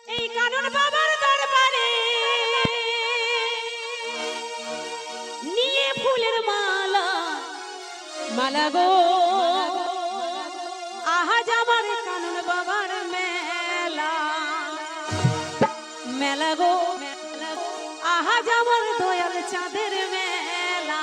এই কানন বাবার দরবারে নিয়ে ফুলের মালা মালা গো আহাজ আমার কানন বাবার মেলা মেলা গো আহাজ আমার দয়াল চাঁদের মেলা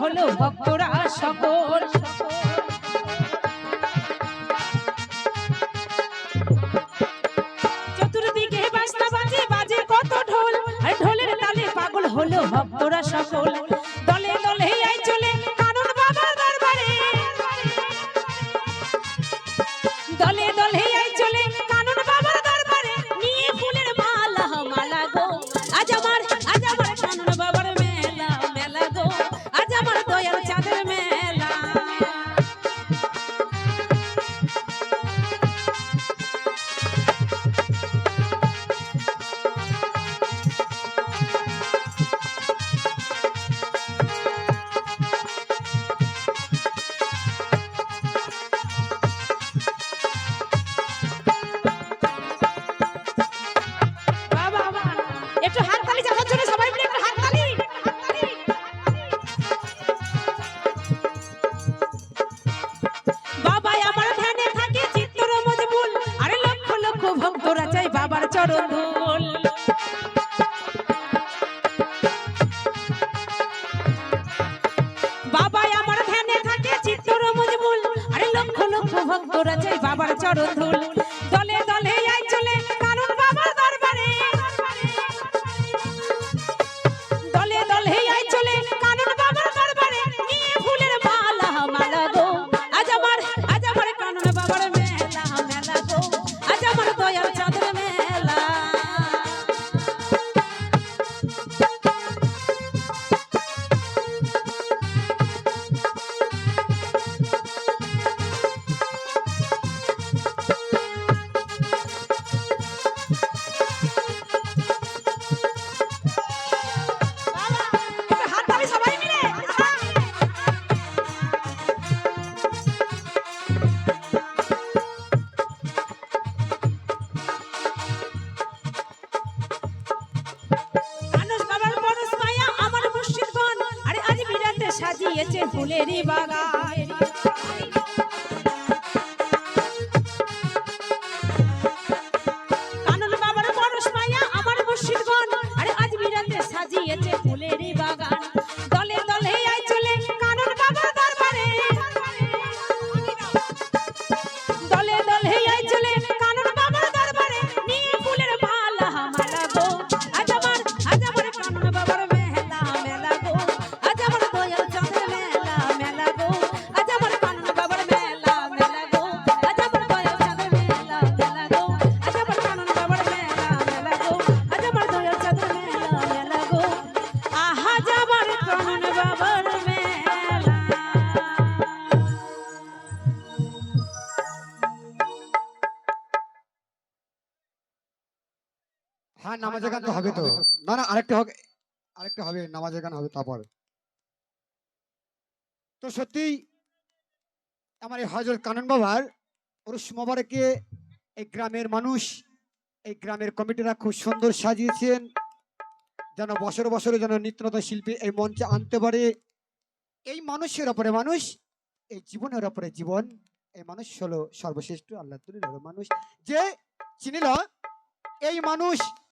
হলো ভক্তরা সকল চতুর্দিকে বাজনা বাজে বাজে কত ঢোল আর ঢোলের তালে পাগল হলো ভক্তরা সকল দলে দলে আই চলে কানন বাবার দরবারে দলে দলে আই চলে কানন বাবার দরবারে নিয়ে ফুলের মালা মালা গো আজ আমার কানন বাবার মেলা মেলা গো আজ আমার দয়াল চাঁদের মেলা একটু হাততালি চালানোর জন্য সবাই মিলে একটু হাততালি বাবা আমার ধ্যানে থাকে চিত্তর মজবুল আরে লক্ষ লক্ষ ভক্তরা চাই বাবার চরণ ধুল বাবা আমার ধ্যানে থাকে চিত্তর মজবুল আরে লক্ষ লক্ষ ভক্তরা চাই বাবার চরণ ধুল দলে দলে আই চলে কানন বাবার দরবারে দলে দলে আই চলে কানন বাবার দরবারে নিয়ে ফুলের মালা মালা গো আজ আমার কানন বাবার মেলা মেলা গো আজ আমার দয়াল চাঁদের মেলা হাততালি সবাই মিলে কানন বাবার পরশ মায়া আমার মুর্শিদগণ আরে আজ বিরাটে সাজিয়েছে ফুলেরই বাগান কানন বাবার পরশ মায়া আমার মুর্শিদগণ আরে আজ বিরাটে সাজিয়েছে ফুলেরই বাগান দলে দলে আই চলে কানন বাবার দরবারে দলে দলে আই চলে কানন বাবার দরবারে নিয়ে ফুলের মালা মালা গো আজ আমার কানন বাবার মেলা মেলা গো আজ আমার দয়াল চাঁদের মেলা মেলা গো আজ আমার কানন বাবার মেলা মেলা গো আজ আমার দয়াল চাঁদের মেলা মেলা গো আজ আমার কানন বাবার মেলা মেলা গো আজ আমার দয়াল চাঁদের মেলা মেলা গো আহা যাবার কানন বাবার মেলা হ্যাঁ নামাজের গান তো হবে তো না না আরেকটা হবে নামাজের গান হবে তারপর তো সত্যি আমার এই হযরত কানন বাবার ওরস মোবারকে এই গ্রামের মানুষ এই গ্রামের কমিটিরা খুব সুন্দর সাজিয়েছেন যেন বছর বছরে যেন নিত্য নতুন শিল্পী এই মঞ্চে আনতে পারে এই মানুষের ওপরে মানুষ এই জীবনের ওপরে জীবন, এই মানুষ হলো সর্বশ্রেষ্ঠ আল্লাহ তুলিল মানুষ। যে চিনিল এই মানুষ